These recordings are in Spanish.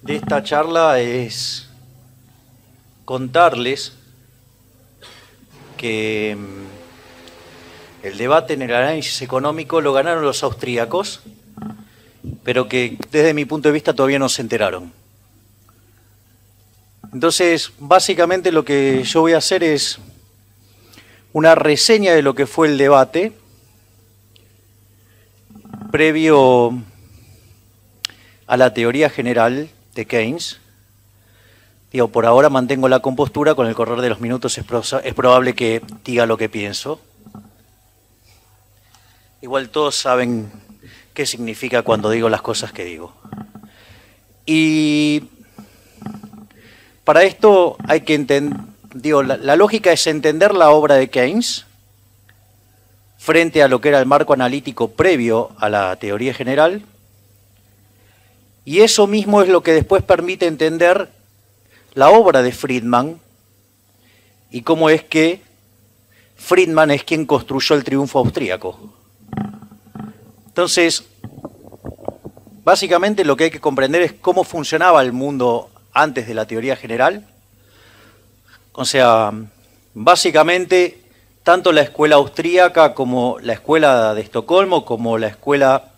de esta charla es contarles que el debate en el análisis económico lo ganaron los austríacos, pero que desde mi punto de vista todavía no se enteraron. Entonces, básicamente lo que yo voy a hacer es una reseña de lo que fue el debate previo a la teoría general de Keynes. Digo, por ahora mantengo la compostura, con el correr de los minutos es probable que diga lo que pienso. Igual todos saben qué significa cuando digo las cosas que digo. Y para esto hay que entender, la lógica es entender la obra de Keynes frente a lo que era el marco analítico previo a la teoría general, y eso mismo es lo que después permite entender la obra de Friedman y cómo es que Friedman es quien construyó el triunfo austríaco. Entonces, básicamente lo que hay que comprender es cómo funcionaba el mundo antes de la teoría general. O sea, básicamente, tanto la escuela austríaca como la escuela de Estocolmo, como la escuela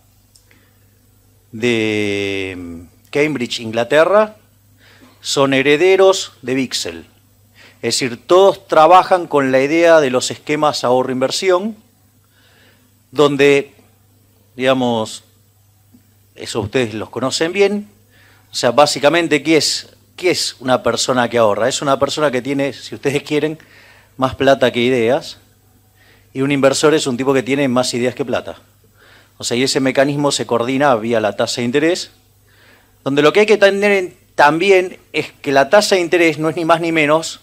de Cambridge, Inglaterra, son herederos de Wicksell. Es decir, todos trabajan con la idea de los esquemas ahorro-inversión, donde, digamos, eso ustedes los conocen bien. O sea, básicamente, ¿qué es una persona que ahorra? Es una persona que tiene, si ustedes quieren, más plata que ideas, y un inversor es un tipo que tiene más ideas que plata. O sea, y ese mecanismo se coordina vía la tasa de interés, donde lo que hay que tener también es que la tasa de interés no es ni más ni menos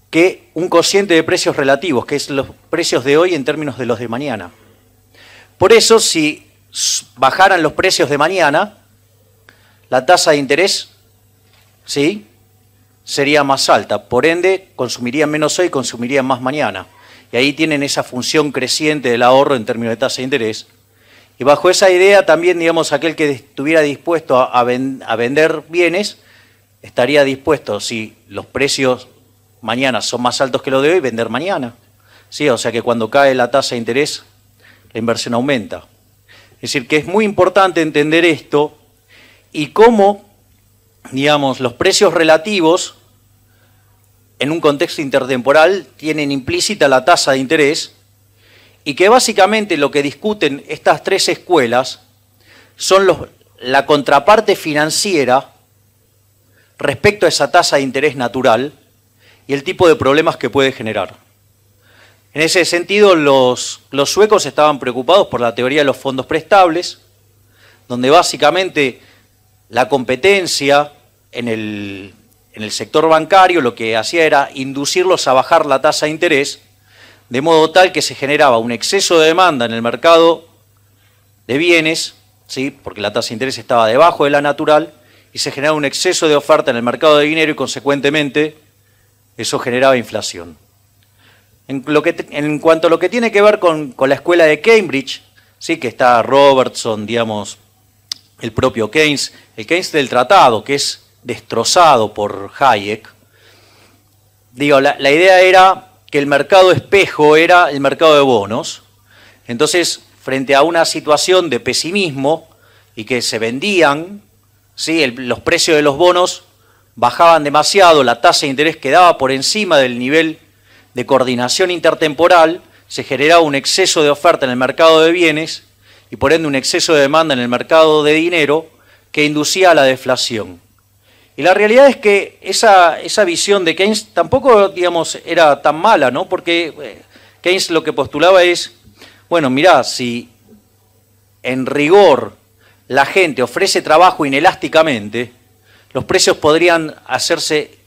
que un cociente de precios relativos, que es los precios de hoy en términos de los de mañana. Por eso, si bajaran los precios de mañana, la tasa de interés, ¿sí?, sería más alta. Por ende, consumirían menos hoy, consumirían más mañana. Y ahí tienen esa función creciente del ahorro en términos de tasa de interés. Y bajo esa idea también, digamos, aquel que estuviera dispuesto a vender bienes, estaría dispuesto, si los precios mañana son más altos que los de hoy, vender mañana. ¿Sí? O sea que cuando cae la tasa de interés, la inversión aumenta. Es decir, que es muy importante entender esto y cómo, digamos, los precios relativos en un contexto intertemporal tienen implícita la tasa de interés, y que básicamente lo que discuten estas tres escuelas son la contraparte financiera respecto a esa tasa de interés natural y el tipo de problemas que puede generar. En ese sentido, los suecos estaban preocupados por la teoría de los fondos prestables, donde básicamente la competencia en el sector bancario lo que hacía era inducirlos a bajar la tasa de interés, de modo tal que se generaba un exceso de demanda en el mercado de bienes, ¿sí?, porque la tasa de interés estaba debajo de la natural, y se generaba un exceso de oferta en el mercado de dinero y consecuentemente eso generaba inflación. En cuanto a lo que tiene que ver con la escuela de Cambridge, ¿sí?, que está Robertson, digamos, el propio Keynes, el Keynes del tratado, que es destrozado por Hayek. Digo, la idea era que el mercado espejo era el mercado de bonos. Entonces, frente a una situación de pesimismo y que se vendían, ¿sí?, los precios de los bonos bajaban demasiado, la tasa de interés quedaba por encima del nivel de coordinación intertemporal, se generaba un exceso de oferta en el mercado de bienes y por ende un exceso de demanda en el mercado de dinero que inducía a la deflación. Y la realidad es que esa visión de Keynes tampoco, digamos, era tan mala, ¿no? Porque Keynes lo que postulaba es, bueno, mirá, si en rigor la gente ofrece trabajo inelásticamente, los precios podrían hacerse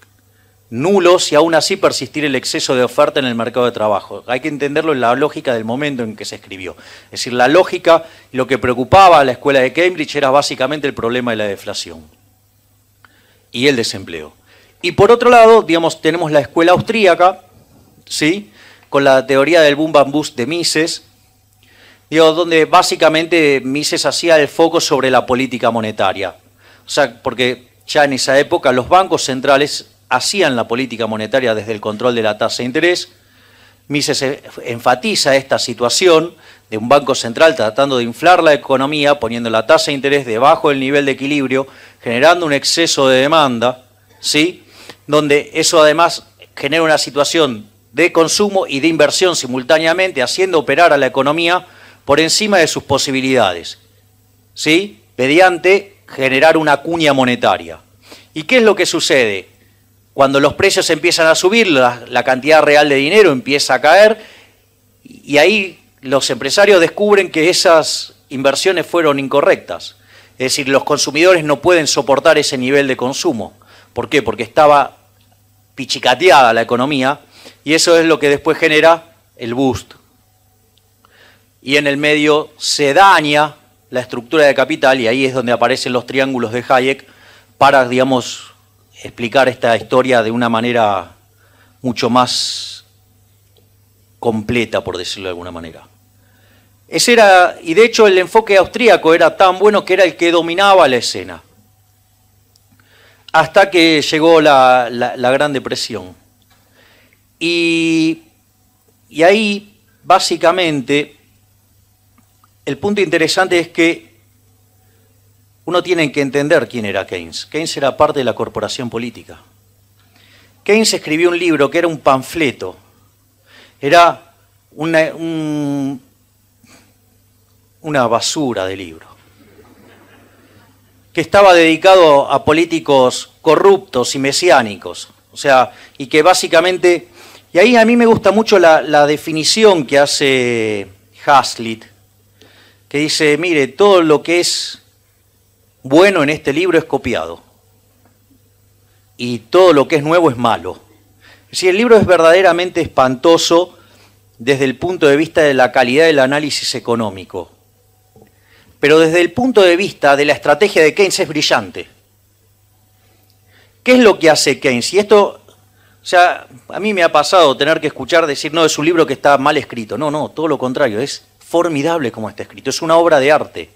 nulos y aún así persistir el exceso de oferta en el mercado de trabajo. Hay que entenderlo en la lógica del momento en que se escribió. Es decir, la lógica, lo que preocupaba a la escuela de Cambridge era básicamente el problema de la deflación y el desempleo. Y por otro lado, digamos, tenemos la escuela austríaca, ¿sí?, con la teoría del boom and bust de Mises, donde básicamente Mises hacía el foco sobre la política monetaria. O sea, porque ya en esa época los bancos centrales hacían la política monetaria desde el control de la tasa de interés. Mises enfatiza esta situación de un banco central tratando de inflar la economía, poniendo la tasa de interés debajo del nivel de equilibrio, generando un exceso de demanda, ¿sí? Donde eso además genera una situación de consumo y de inversión simultáneamente, haciendo operar a la economía por encima de sus posibilidades, ¿sí? Mediante generar una cuña monetaria. ¿Y qué es lo que sucede? Cuando los precios empiezan a subir, la cantidad real de dinero empieza a caer, y ahí los empresarios descubren que esas inversiones fueron incorrectas. Es decir, los consumidores no pueden soportar ese nivel de consumo. ¿Por qué? Porque estaba pichicateada la economía, y eso es lo que después genera el boost. Y en el medio se daña la estructura de capital, y ahí es donde aparecen los triángulos de Hayek para, digamos, explicar esta historia de una manera mucho más completa, por decirlo de alguna manera. Ese era, y de hecho el enfoque austríaco era tan bueno que era el que dominaba la escena. Hasta que llegó la Gran Depresión. Y ahí, básicamente, el punto interesante es que uno tiene que entender quién era Keynes. Keynes era parte de la corporación política. Keynes escribió un libro que era un panfleto. Era una basura de libro, que estaba dedicado a políticos corruptos y mesiánicos. O sea, y que básicamente... Y ahí a mí me gusta mucho la definición que hace Hazlitt, que dice, mire, todo lo que es bueno en este libro es copiado, y todo lo que es nuevo es malo. Es decir, el libro es verdaderamente espantoso desde el punto de vista de la calidad del análisis económico, pero desde el punto de vista de la estrategia de Keynes es brillante. ¿Qué es lo que hace Keynes? Y esto, o sea, a mí me ha pasado tener que escuchar decir, no, es un libro que está mal escrito. No, no, todo lo contrario, es formidable como está escrito, es una obra de arte.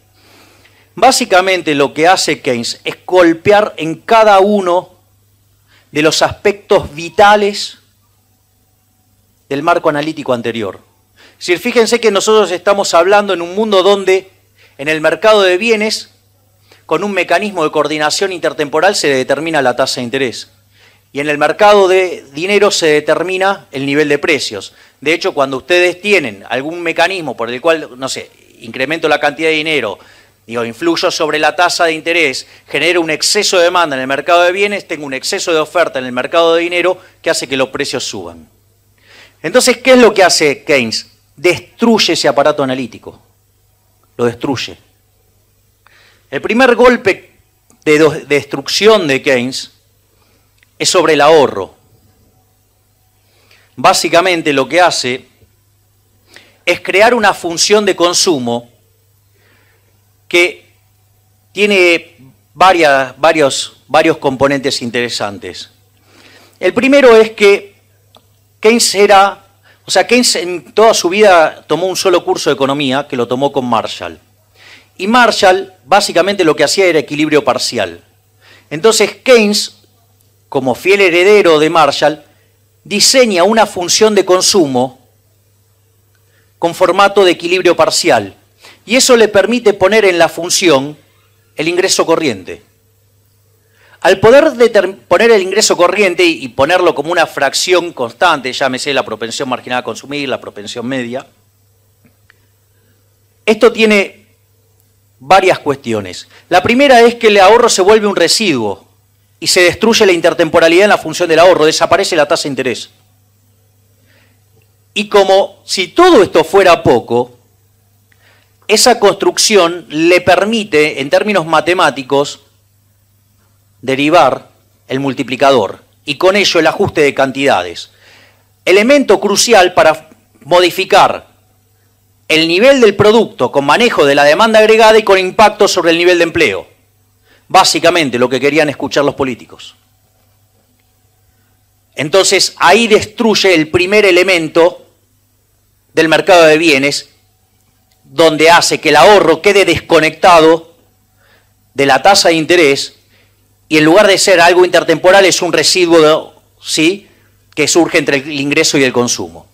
Básicamente lo que hace Keynes es golpear en cada uno de los aspectos vitales del marco analítico anterior. Es decir, fíjense que nosotros estamos hablando en un mundo donde en el mercado de bienes, con un mecanismo de coordinación intertemporal se determina la tasa de interés. Y en el mercado de dinero se determina el nivel de precios. De hecho, cuando ustedes tienen algún mecanismo por el cual, no sé, incremento la cantidad de dinero, digo, influyo sobre la tasa de interés, genero un exceso de demanda en el mercado de bienes, tengo un exceso de oferta en el mercado de dinero que hace que los precios suban. Entonces, ¿qué es lo que hace Keynes? Destruye ese aparato analítico. Lo destruye. El primer golpe de destrucción de Keynes es sobre el ahorro. Básicamente lo que hace es crear una función de consumo que tiene varios componentes interesantes. El primero es que Keynes Keynes en toda su vida tomó un solo curso de economía, que lo tomó con Marshall. Y Marshall básicamente lo que hacía era equilibrio parcial. Entonces Keynes, como fiel heredero de Marshall, diseña una función de consumo con formato de equilibrio parcial. Y eso le permite poner en la función el ingreso corriente. Al poder poner el ingreso corriente y ponerlo como una fracción constante, llámese la propensión marginal a consumir, la propensión media, esto tiene varias cuestiones. La primera es que el ahorro se vuelve un residuo y se destruye la intertemporalidad en la función del ahorro, desaparece la tasa de interés. Y como si todo esto fuera poco, esa construcción le permite, en términos matemáticos, derivar el multiplicador y con ello el ajuste de cantidades. Elemento crucial para modificar el nivel del producto con manejo de la demanda agregada y con impacto sobre el nivel de empleo. Básicamente lo que querían escuchar los políticos. Entonces ahí destruye el primer elemento del mercado de bienes, donde hace que el ahorro quede desconectado de la tasa de interés y en lugar de ser algo intertemporal es un residuo, ¿sí?, que surge entre el ingreso y el consumo.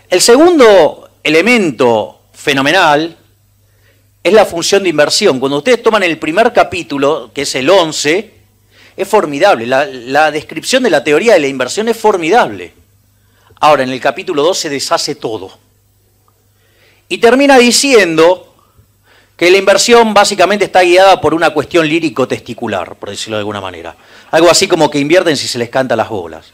El segundo elemento fenomenal es la función de inversión. Cuando ustedes toman el primer capítulo, que es el 11, es formidable. La descripción de la teoría de la inversión es formidable. Ahora, en el capítulo 2 se deshace todo. Y termina diciendo que la inversión básicamente está guiada por una cuestión lírico-testicular, por decirlo de alguna manera. Algo así como que invierten si se les canta las bolas.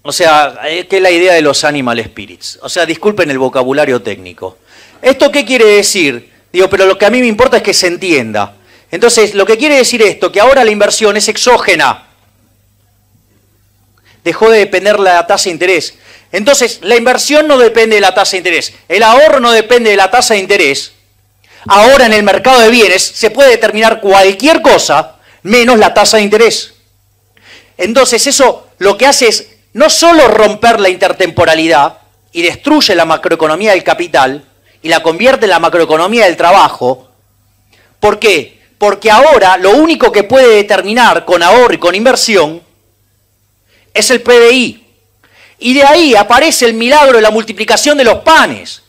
O sea, que es la idea de los animal spirits. O sea, disculpen el vocabulario técnico. ¿Esto qué quiere decir? Digo, pero lo que a mí me importa es que se entienda. Entonces, lo que quiere decir esto, que ahora la inversión es exógena. Dejó de depender la tasa de interés. Entonces, la inversión no depende de la tasa de interés. El ahorro no depende de la tasa de interés. Ahora en el mercado de bienes se puede determinar cualquier cosa menos la tasa de interés. Entonces, eso lo que hace es no solo romper la intertemporalidad y destruye la macroeconomía del capital y la convierte en la macroeconomía del trabajo. ¿Por qué? Porque ahora lo único que puede determinar con ahorro y con inversión es el PBI. Y de ahí aparece el milagro de la multiplicación de los panes.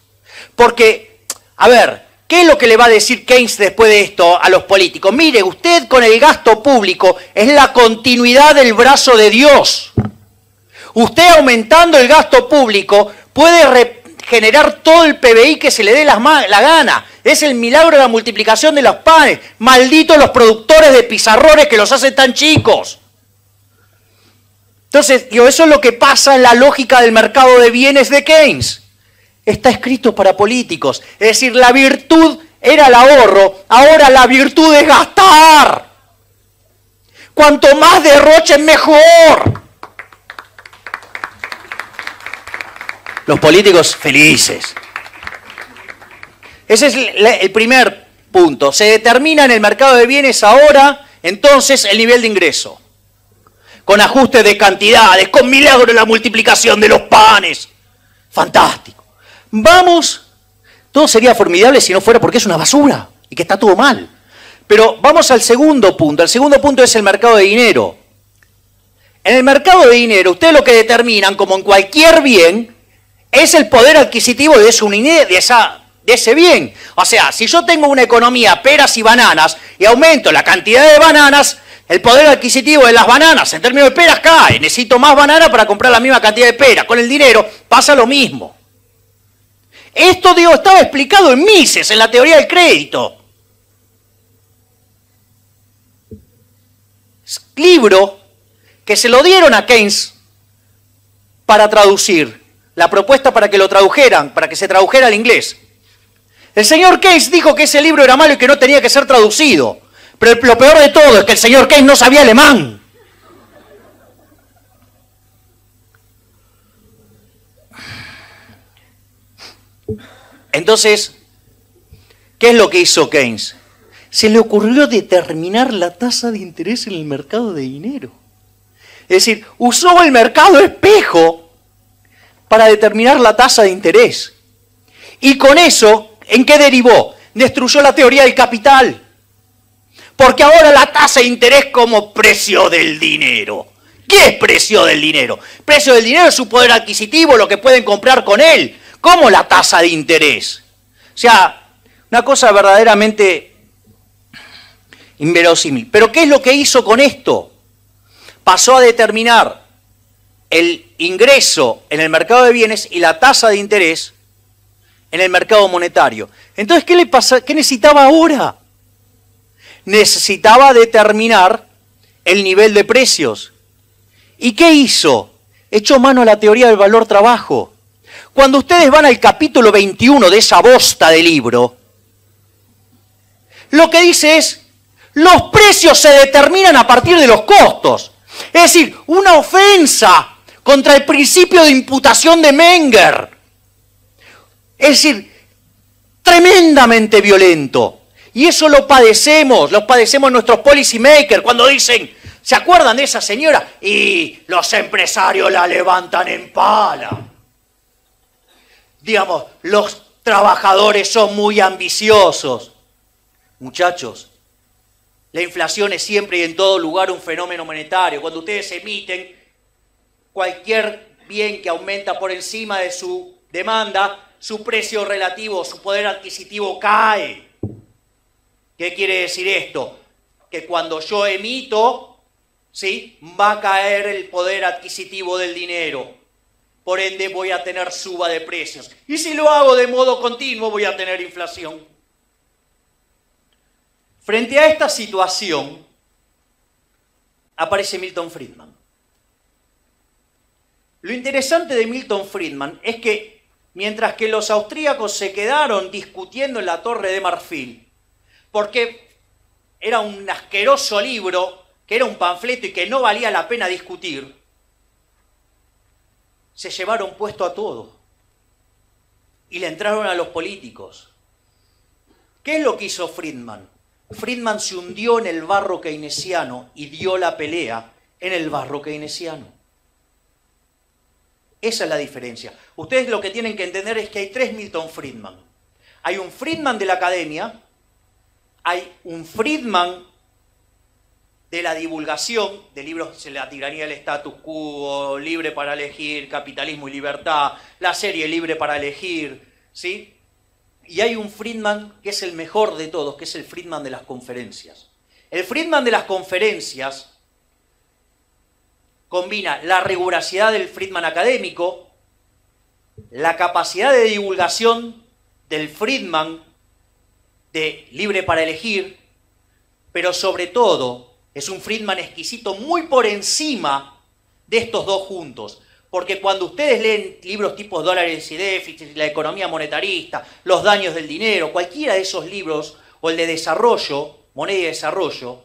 Porque, a ver, ¿qué es lo que le va a decir Keynes después de esto a los políticos? Mire, usted con el gasto público es la continuidad del brazo de Dios. Usted aumentando el gasto público puede generar todo el PBI que se le dé la gana. Es el milagro de la multiplicación de los panes. Malditos los productores de pizarrones que los hacen tan chicos. Entonces, eso es lo que pasa en la lógica del mercado de bienes de Keynes. Está escrito para políticos. Es decir, la virtud era el ahorro, ahora la virtud es gastar. Cuanto más derrochen, mejor. Los políticos felices. Ese es el primer punto. Se determina en el mercado de bienes ahora, entonces, el nivel de ingreso. Con ajustes de cantidades, con milagro de la multiplicación de los panes. Fantástico. Vamos, todo sería formidable si no fuera porque es una basura y que está todo mal. Pero vamos al segundo punto. El segundo punto es el mercado de dinero. En el mercado de dinero, ustedes lo que determinan, como en cualquier bien, es el poder adquisitivo de ese bien. O sea, si yo tengo una economía peras y bananas y aumento la cantidad de bananas, el poder adquisitivo de las bananas en términos de peras cae. Necesito más banana para comprar la misma cantidad de peras. Con el dinero pasa lo mismo. Esto, digo, estaba explicado en Mises, en la teoría del crédito. Libro que se lo dieron a Keynes para traducir. La propuesta para que lo tradujeran, para que se tradujera al inglés. El señor Keynes dijo que ese libro era malo y que no tenía que ser traducido. Pero lo peor de todo es que el señor Keynes no sabía alemán. Entonces, ¿qué es lo que hizo Keynes? Se le ocurrió determinar la tasa de interés en el mercado de dinero. Es decir, usó el mercado espejo para determinar la tasa de interés. Y con eso, ¿en qué derivó? Destruyó la teoría del capital. Porque ahora la tasa de interés como precio del dinero. ¿Qué es precio del dinero? Precio del dinero es su poder adquisitivo, lo que pueden comprar con él. ¿Cómo la tasa de interés? O sea, una cosa verdaderamente inverosímil. ¿Pero qué es lo que hizo con esto? Pasó a determinar el ingreso en el mercado de bienes y la tasa de interés en el mercado monetario. Entonces, ¿qué le pasa? ¿Qué necesitaba ahora? Necesitaba determinar el nivel de precios. ¿Y qué hizo? Echó mano a la teoría del valor trabajo. Cuando ustedes van al capítulo 21 de esa bosta de libro, lo que dice es, los precios se determinan a partir de los costos. Es decir, una ofensa contra el principio de imputación de Menger. Es decir, tremendamente violento. Y eso lo padecemos nuestros policy makers cuando dicen, ¿se acuerdan de esa señora? Y los empresarios la levantan en pala. Digamos, los trabajadores son muy ambiciosos. Muchachos, La inflación es siempre y en todo lugar un fenómeno monetario. Cuando ustedes emiten cualquier bien que aumenta por encima de su demanda, su precio relativo, su poder adquisitivo cae. ¿Qué quiere decir esto? Que cuando yo emito, ¿sí?, va a caer el poder adquisitivo del dinero. Por ende voy a tener suba de precios. Y si lo hago de modo continuo, voy a tener inflación. Frente a esta situación, aparece Milton Friedman. Lo interesante de Milton Friedman es que mientras que los austríacos se quedaron discutiendo en la Torre de Marfil, porque era un asqueroso libro, que era un panfleto y que no valía la pena discutir, se llevaron puesto a todo y le entraron a los políticos. ¿Qué es lo que hizo Friedman? Friedman se hundió en el barro keynesiano y dio la pelea en el barro keynesiano. Esa es la diferencia. Ustedes lo que tienen que entender es que hay tres Milton Friedman. Hay un Friedman de la academia, hay un Friedman de la divulgación de libros, La tiranía del status quo, Libre para elegir, Capitalismo y libertad, la serie Libre para elegir, ¿sí? Y hay un Friedman que es el mejor de todos, que es el Friedman de las conferencias. El Friedman de las conferencias combina la rigurosidad del Friedman académico, la capacidad de divulgación del Friedman de Libre para elegir, pero sobre todo es un Friedman exquisito muy por encima de estos dos juntos. Porque cuando ustedes leen libros tipo Dólares y déficit, la economía monetarista, los daños del dinero, cualquiera de esos libros, o el de desarrollo, moneda y desarrollo,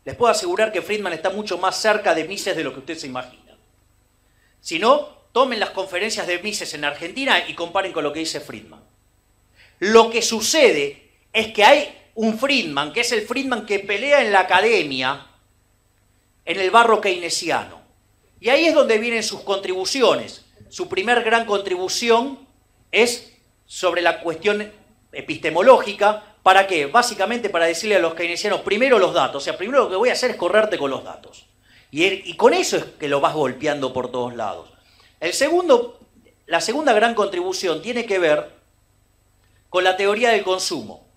les puedo asegurar que Friedman está mucho más cerca de Mises de lo que ustedes se imaginan. Si no, tomen las conferencias de Mises en Argentina y comparen con lo que dice Friedman. Lo que sucede es que hay un Friedman, que es el Friedman que pelea en la academia, en el barro keynesiano. Y ahí es donde vienen sus contribuciones. Su primer gran contribución es sobre la cuestión epistemológica. ¿Para qué? Básicamente para decirle a los keynesianos, primero los datos. O sea, primero lo que voy a hacer es correrte con los datos. Y con eso es que lo vas golpeando por todos lados. La segunda gran contribución tiene que ver con la teoría del consumo.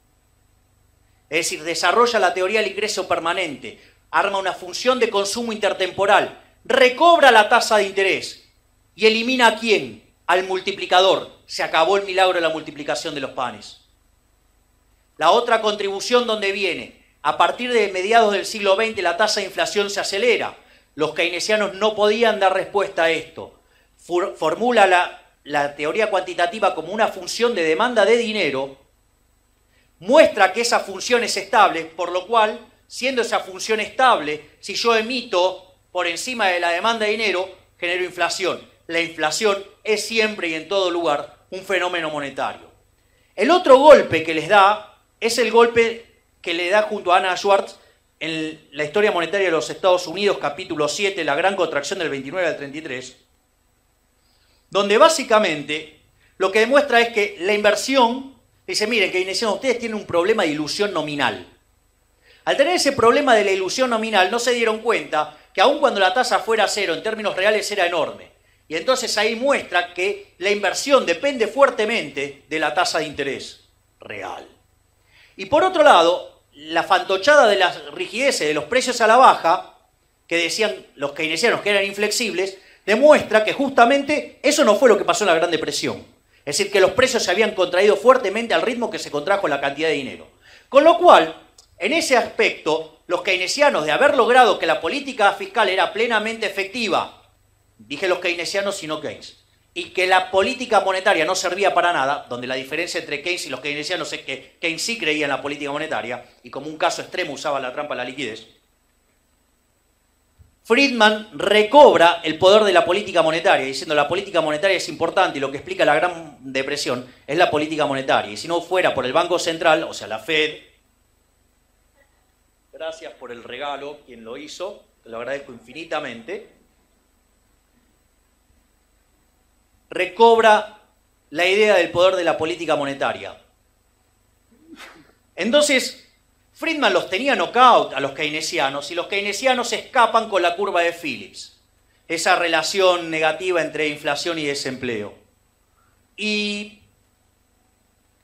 Es decir, desarrolla la teoría del ingreso permanente, arma una función de consumo intertemporal, recobra la tasa de interés y elimina ¿a quién? Al multiplicador. Se acabó el milagro de la multiplicación de los panes. La otra contribución donde viene, a partir de mediados del siglo XX la tasa de inflación se acelera. Los keynesianos no podían dar respuesta a esto. Formula la teoría cuantitativa como una función de demanda de dinero, muestra que esa función es estable, por lo cual, siendo esa función estable, si yo emito por encima de la demanda de dinero, genero inflación. La inflación es siempre y en todo lugar un fenómeno monetario. El otro golpe que les da es el golpe que le da junto a Anna Schwartz en la historia monetaria de los Estados Unidos, capítulo 7, la gran contracción del 29 al 33, donde básicamente lo que demuestra es que la inversión, dice, miren, keynesianos, ustedes tienen un problema de ilusión nominal. Al tener ese problema de la ilusión nominal, no se dieron cuenta que aun cuando la tasa fuera cero, en términos reales era enorme. Y entonces ahí muestra que la inversión depende fuertemente de la tasa de interés real. Y por otro lado, la fantochada de las rigideces de los precios a la baja, que decían los keynesianos que eran inflexibles, demuestra que justamente eso no fue lo que pasó en la Gran Depresión. Es decir, que los precios se habían contraído fuertemente al ritmo que se contrajo la cantidad de dinero. Con lo cual, en ese aspecto, los keynesianos, de haber logrado que la política fiscal era plenamente efectiva, dije los keynesianos y no Keynes, y que la política monetaria no servía para nada, donde la diferencia entre Keynes y los keynesianos es que Keynes sí creía en la política monetaria, y como un caso extremo usaba la trampa de la liquidez, Friedman recobra el poder de la política monetaria, diciendo la política monetaria es importante y lo que explica la Gran Depresión es la política monetaria. Y si no fuera por el Banco Central, o sea, la Fed, gracias por el regalo, quien lo hizo, te lo agradezco infinitamente, recobra la idea del poder de la política monetaria. Entonces, Friedman los tenía knockout a los keynesianos y los keynesianos escapan con la curva de Phillips, esa relación negativa entre inflación y desempleo. Y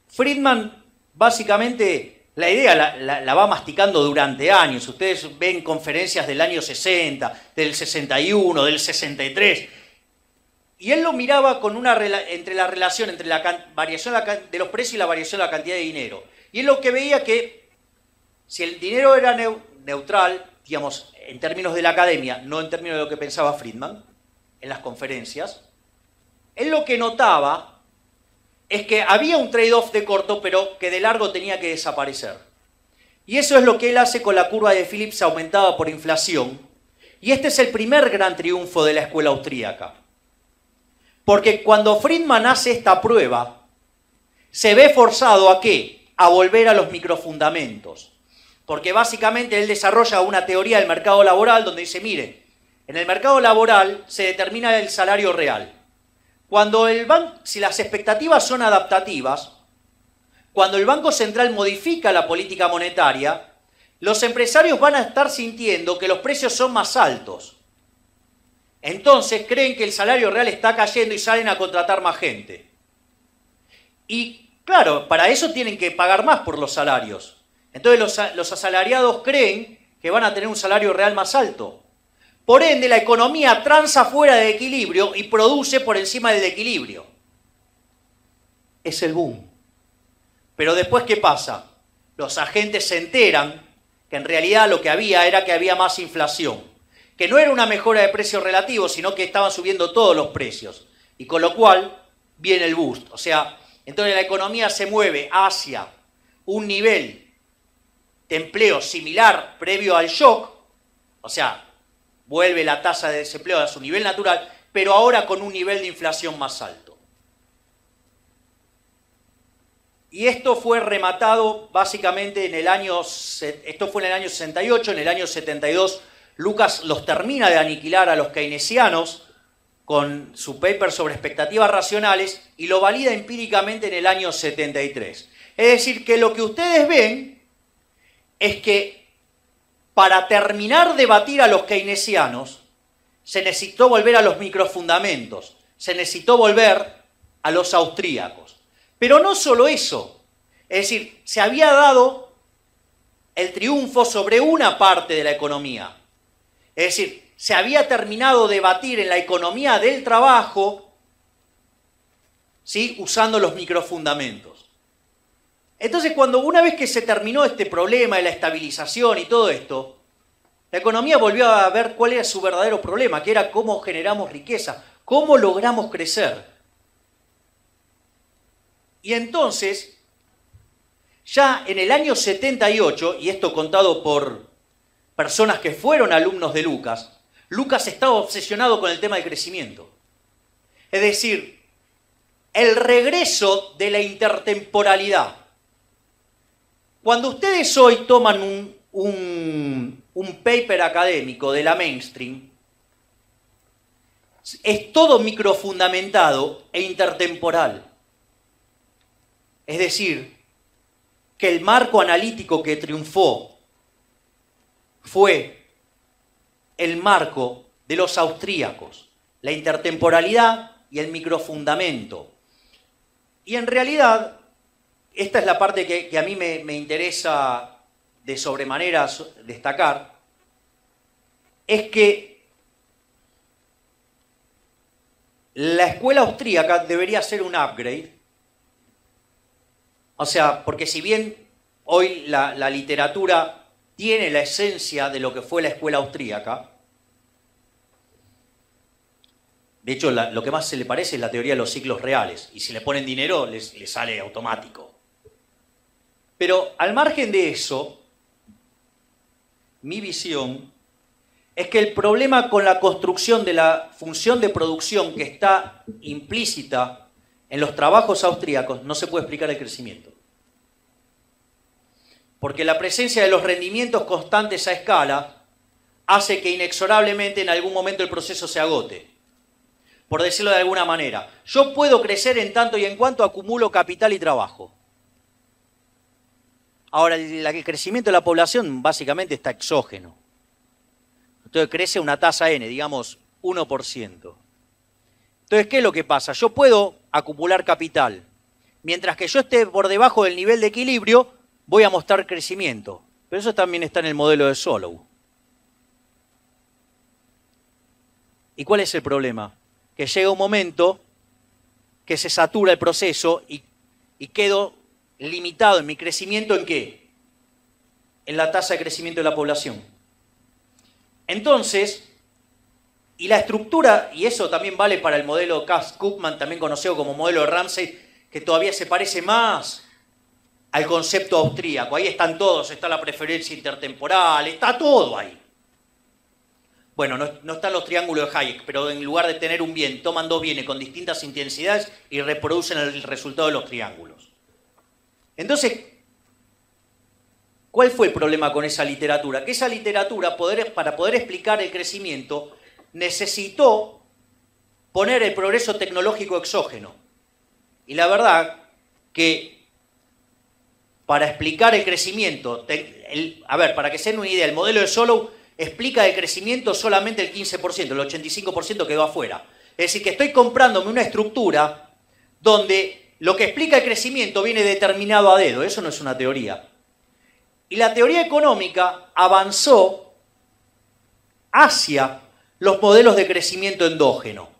Friedman básicamente la idea la va masticando durante años. Ustedes ven conferencias del año 60, del 61, del 63. Y él lo miraba con entre la relación entre la variación de los precios y la variación de la cantidad de dinero. Y él lo que veía que si el dinero era neutral, digamos, en términos de la academia, no en términos de lo que pensaba Friedman en las conferencias, él lo que notaba es que había un trade-off de corto, pero que de largo tenía que desaparecer. Y eso es lo que él hace con la curva de Phillips aumentada por inflación. Y este es el primer gran triunfo de la escuela austríaca. Porque cuando Friedman hace esta prueba, se ve forzado ¿a qué? A volver a los microfundamentos. Porque básicamente él desarrolla una teoría del mercado laboral donde dice, mire, en el mercado laboral se determina el salario real. Cuando si las expectativas son adaptativas, cuando el Banco Central modifica la política monetaria, los empresarios van a estar sintiendo que los precios son más altos. Entonces creen que el salario real está cayendo y salen a contratar más gente. Y claro, para eso tienen que pagar más por los salarios. Entonces los asalariados creen que van a tener un salario real más alto. Por ende, la economía transa fuera de equilibrio y produce por encima del equilibrio. Es el boom. Pero después, ¿qué pasa? Los agentes se enteran que en realidad lo que había era que había más inflación. Que no era una mejora de precios relativos, sino que estaban subiendo todos los precios. Y con lo cual viene el boost. O sea, entonces la economía se mueve hacia un nivel de empleo similar previo al shock, o sea, vuelve la tasa de desempleo a su nivel natural, pero ahora con un nivel de inflación más alto. Y esto fue rematado básicamente en el año, esto fue en el año 68, en el año 72, Lucas los termina de aniquilar a los keynesianos con su paper sobre expectativas racionales y lo valida empíricamente en el año 73. Es decir, que lo que ustedes ven es que para terminar de batir a los keynesianos se necesitó volver a los microfundamentos, se necesitó volver a los austríacos. Pero no solo eso, es decir, se había dado el triunfo sobre una parte de la economía. Es decir, se había terminado de batir en la economía del trabajo, ¿sí?, usando los microfundamentos. Entonces, una vez que se terminó este problema de la estabilización y todo esto, la economía volvió a ver cuál era su verdadero problema, que era cómo generamos riqueza, cómo logramos crecer. Y entonces, ya en el año 78, y esto contado por personas que fueron alumnos de Lucas, Lucas estaba obsesionado con el tema del crecimiento. Es decir, el regreso de la intertemporalidad. Cuando ustedes hoy toman un paper académico de la mainstream, es todo microfundamentado e intertemporal. Es decir, que el marco analítico que triunfó fue el marco de los austríacos, la intertemporalidad y el microfundamento. Y en realidad, esta es la parte que a mí me interesa de sobremanera destacar, es que la escuela austríaca debería ser un upgrade. O sea, porque si bien hoy la literatura tiene la esencia de lo que fue la escuela austríaca, de hecho lo que más se le parece es la teoría de los ciclos reales, y si le ponen dinero les sale automático. Pero al margen de eso, mi visión es que el problema con la construcción de la función de producción que está implícita en los trabajos austríacos no se puede explicar el crecimiento. Porque la presencia de los rendimientos constantes a escala hace que inexorablemente en algún momento el proceso se agote. Por decirlo de alguna manera, yo puedo crecer en tanto y en cuanto acumulo capital y trabajo. Ahora, el crecimiento de la población básicamente está exógeno. Entonces crece una tasa N, digamos 1%. Entonces, ¿qué es lo que pasa? Yo puedo acumular capital. Mientras que yo esté por debajo del nivel de equilibrio, voy a mostrar crecimiento. Pero eso también está en el modelo de Solow. ¿Y cuál es el problema? Que llega un momento que se satura el proceso y quedo limitado en mi crecimiento, ¿en qué? En la tasa de crecimiento de la población. Entonces, y la estructura, y eso también vale para el modelo Kass-Koopman, también conocido como modelo de Ramsey, que todavía se parece más al concepto austríaco. Ahí están todos, está la preferencia intertemporal, está todo ahí. Bueno, no están los triángulos de Hayek, pero en lugar de tener un bien, toman dos bienes con distintas intensidades y reproducen el resultado de los triángulos. Entonces, ¿cuál fue el problema con esa literatura? Que esa literatura, para poder explicar el crecimiento, necesitó poner el progreso tecnológico exógeno. Y la verdad que para explicar el crecimiento, para que se den una idea, el modelo de Solow explica el crecimiento solamente el 15%, el 85% quedó afuera. Es decir, que estoy comprándome una estructura donde lo que explica el crecimiento viene determinado a dedo. Eso no es una teoría. Y la teoría económica avanzó hacia los modelos de crecimiento endógeno,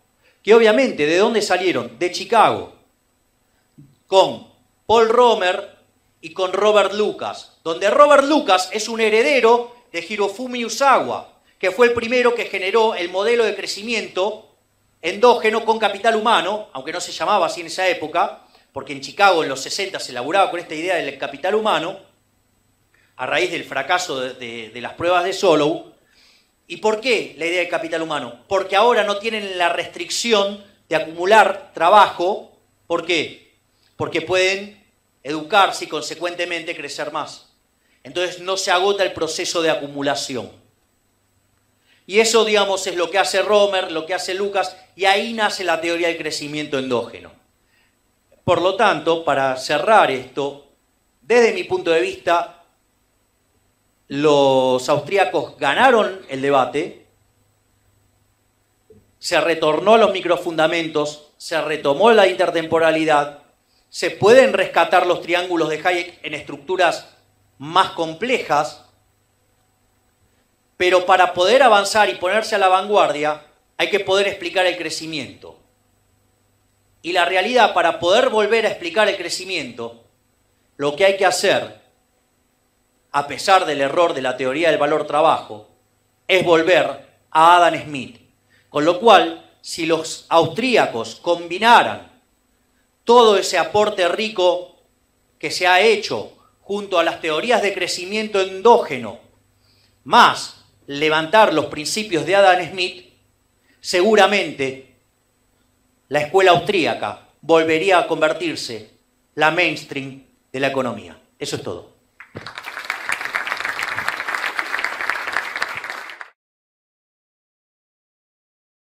que obviamente, ¿de dónde salieron? De Chicago, con Paul Romer y con Robert Lucas, donde Robert Lucas es un heredero de Hirofumi Usawa, que fue el primero que generó el modelo de crecimiento endógeno con capital humano, aunque no se llamaba así en esa época, porque en Chicago en los 60 se elaboraba con esta idea del capital humano, a raíz del fracaso de las pruebas de Solow. ¿Y por qué la idea del capital humano? Porque ahora no tienen la restricción de acumular trabajo. ¿Por qué? Porque pueden educarse y consecuentemente crecer más. Entonces no se agota el proceso de acumulación. Y eso, digamos, es lo que hace Romer, lo que hace Lucas, y ahí nace la teoría del crecimiento endógeno. Por lo tanto, para cerrar esto, desde mi punto de vista, los austríacos ganaron el debate, se retornó a los microfundamentos, se retomó la intertemporalidad, se pueden rescatar los triángulos de Hayek en estructuras más complejas, pero para poder avanzar y ponerse a la vanguardia hay que poder explicar el crecimiento. Y la realidad, para poder volver a explicar el crecimiento, lo que hay que hacer, a pesar del error de la teoría del valor trabajo, es volver a Adam Smith. Con lo cual, si los austríacos combinaran todo ese aporte rico que se ha hecho junto a las teorías de crecimiento endógeno, más levantar los principios de Adam Smith, seguramente la escuela austríaca volvería a convertirse la mainstream de la economía. Eso es todo.